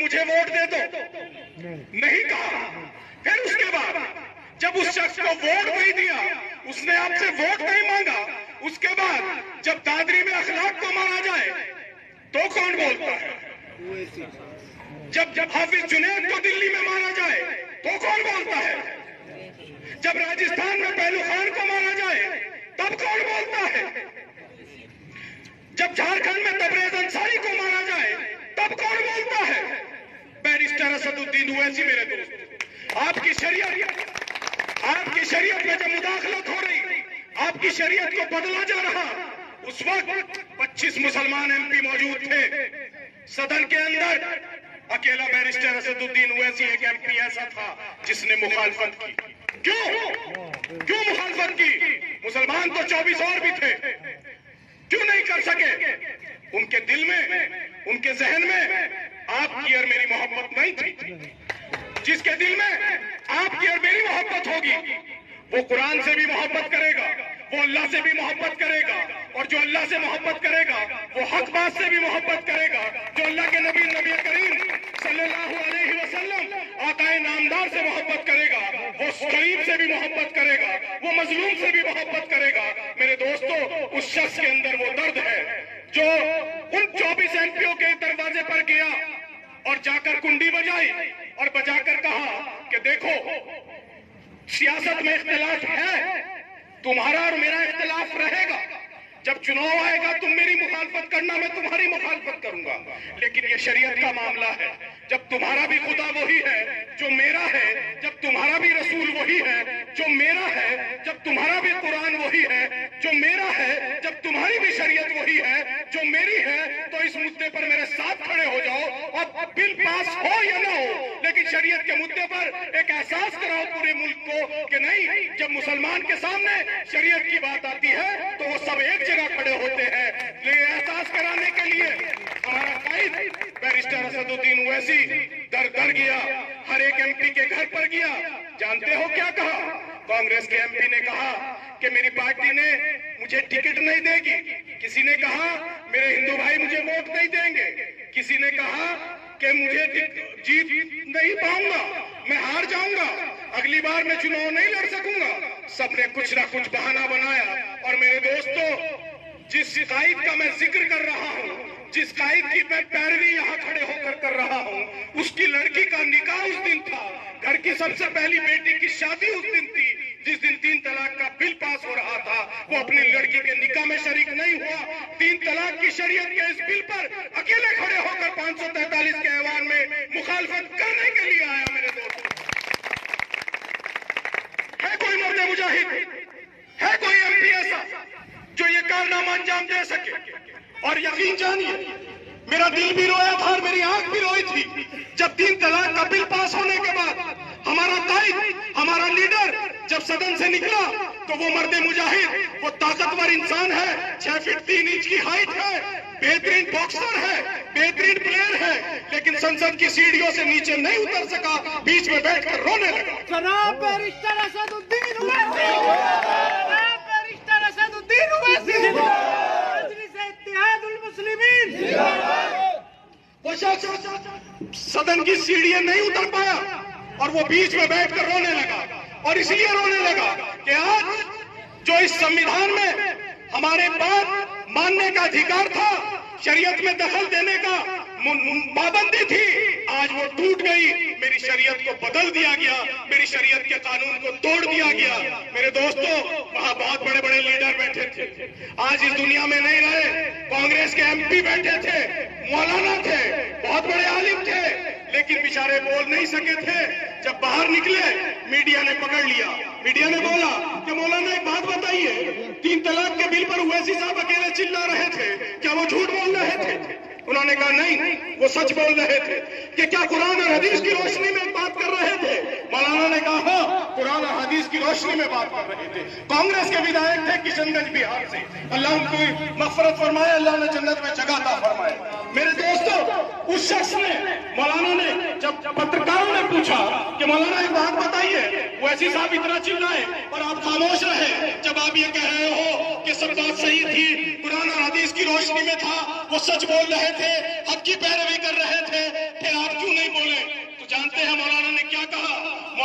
مجھے ووٹ دے دو، نہیں کہا۔ پھر اس کے بعد جب اس شخص کو ووٹ نہیں دیا، اس نے آپ سے ووٹ نہیں مانگا، اس کے بعد جب دادری میں اخلاق کو مارا جائے تو کون بولتا ہے؟ جب حافظ جنید کو دلی میں مارا جائے تو کون بولتا ہے؟ جب راجستھان میں پہلو خان کو مارا جائے تب کون بولتا ہے؟ جب جھارکھنڈ میں تبریز انصاری کو مارا جائے تب کون بولتا ہے؟ بیرسٹر اسد الدین اویسی میرے دوست، آپ کی شریعت میں جب مداخلت ہو رہی، آپ کی شریعت کو بدلا جا رہا، اس وقت 25 مسلمان ایم پی موجود تھے صدر کے اندر، اکیلا بیرسٹر اسد الدین اویسی ایک ایم پی ایسا تھا جس نے مخالفت کی۔ کیوں مخالفت کی؟ مسلمان تو 24 اور بھی تھے، کیوں نہیں کر سکے؟ ان کے دل میں، ان کے ذہن میں آپ کی اور میری محبت نہیں تھی۔ جس کے دل میں آپ کی اور میری محبت ہوگی وہ قرآن سے بھی محبت کرے گا، وہ اللہ سے بھی محبت کرے گا، اور جو اللہ سے محبت کرے گا وہ حق بات سے بھی محبت کرے گا، جو اللہ کے نبی کریم صلی اللہ علیہ وسلم آقائے نامدار سے محبت کرے گا، وہ غریب سے بھی محبت کرے گا، وہ مظلوم سے بھی محبت کرے گا۔ میرے دوستو، اس شخص کے اندر وہ درد ہے جو ان 24 ایم پیوں کے دروازے پر گیا اور جا کر کنڈی بجائی اور بجا کر کہا کہ دیکھو، سیاست میں اختلاف ہے، تمہارا اور میرا اختلاف رہے گا، جب چناؤ آئے گا تم میری مخالفت کرنا، میں تمہاری مخالفت کروں گا، لیکن یہ شریعت کا معاملہ ہے، جب تمہارا بھی خدا وہی ہے جو میرا ہے، جب تمہارا بھی رسول وہی ہے جو میرا ہے، جب تمہارا بھی قرآن وہی ہے جو میرا ہے، جب تمہاری بھی شریعت وہی ہے جو میری ہے، تو اس مدعے پر میرے ساتھ کھڑے ہو جاؤ، اور بل پاس ہو یا نہ ہو، لیکن شریعت کے مدعے پر ایک احساس کراؤ پورے ملک کو کہ نہیں، جب مسلمان کے سامنے شریعت کی بات آتی ہے تو وہ سب ایک جگہ کھڑے ہوتے ہیں۔ یہ احساس کرانے کے لیے ہمارا قائد بیرسٹر اسد الدین اویسی در در گیا، ہر ایک ایم پی کے گھر پر گیا۔ جانتے ہو کیا کہا؟ کانگریس کے ایم پی نے کہا کہ میری پارٹی نے مجھے ٹکٹ نہیں دے گی، کسی نے کہا میرے ہندو بھائی مجھے ووٹ نہیں دیں گے، کسی نے کہا کہ مجھے جیت نہیں پاؤں گا، میں ہار جاؤں گا، اگلی بار میں چناؤ نہیں لڑ سکوں گا۔ سب نے کچھ نہ کچھ بہانہ بنایا، اور میرے دوستو، جس قائد کا میں ذکر کر رہا ہوں، جس قائد کی میں پیروی یہاں کھڑے ہو کر رہا ہوں، اس کی لڑکی کا نکاح اس دن تھا، گھر کی سب سے پہلی بیٹی کی شادی اس دن تھی، جس دن 3 طلاق کا بل پاس ہو رہا تھا، وہ اپنی لڑکی کے نکاح میں شریک نہیں ہوا۔ 3 طلاق کی شریعت کے اس بل پر اکیلے کھڑے ہو کر 543 کے ایوان میں مخالفت کرنے کے لیے آیا۔ میرے دوست، ہے کوئی مرد مجاہد، ہے کوئی ایم پی ایسا جو یہ کارنامہ انجام دے سکے؟ اور یقین جانیے، میرا دل بھی رویا تھا اور میری آنکھ بھی روئی تھی جب 3 طلاق کا بل پاس ہونے کے بعد ہمارا قائد، ہمارا لیڈر جب صدن سے نکلا تو وہ مرد مجاہد، وہ طاقتور انسان ہے، 6 فٹ 3 انچ کی ہائٹ ہے، بہترین باکسر ہے، بہترین پلیئر ہے، لیکن سنسد کی سیڑھیوں سے نیچے نہیں اتر سکا، بیچ میں بیٹھ کر رونے لگا۔ جناب بیرسٹر اسد الدین اویسی، جناب بیرسٹر اسد الدین اویسی، مجلس اتحاد المسلمین، وہ شخص صدن کی سیڑھیاں نہیں اتر پایا اور وہ بیچ میں بیٹھ کر رونے لگا، اور اس لیے رونے لگا کہ آج جو اس سمویدھان میں ہمارے بات ماننے کا ادھیکار تھا، شریعت میں دخل دینے کا پابندی تھی، آج وہ ٹوٹ گئی، میری شریعت کو بدل دیا گیا، میری شریعت کے قانون کو توڑ دیا گیا۔ میرے دوستو، وہاں بہت بڑے بڑے لیڈر بیٹھے تھے، آج اس دنیا میں نہیں رہے، کانگریس کے ایم پی بیٹھے تھے، مولانا تھے، بہت بڑے عالم تھے، لیکن بیچارے بول نہیں سکے تھے۔ جب باہر نکلے میڈیا نے پکڑ لیا، میڈیا نے بولا کہ مولانا ایک بات بتائیے، 3 طلاق کے بل پر اویسی صاحب اکیلے چلا رہے تھے، کیا وہ جھوٹ بول رہے تھے؟ انہوں نے کہا نہیں، وہ سچ بول رہے تھے۔ کہ کیا قرآن اور حدیث کی روشنی میں بات کر رہے تھے؟ مولانا نے کہا ہاں، قرآن اور حدیث کی روشنی میں بات کر رہے تھے۔ کانگریس کے ودھائک تھے کشن گنج بہار سے، اللہ ان کو مغفرت فرمائے، اللہ نے جنت میں جگہ عطا فرمائے۔ میرے دوستو، اس شخص نے، مولانا نے، جب پترکاروں نے پوچھا کہ مولانا ایک بات بتائیے، اویسی صاحب اتنا چلائے اور آپ خاموش رہے، جب آپ یہ کہہ رہے ہو کہ سب بات صحیح تھی، قرآن اور حدیث کی روشنی میں تھا، وہ سچ بول رہے تھے، حق کی پیروی کر رہے تھے، پھر آپ کیوں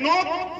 9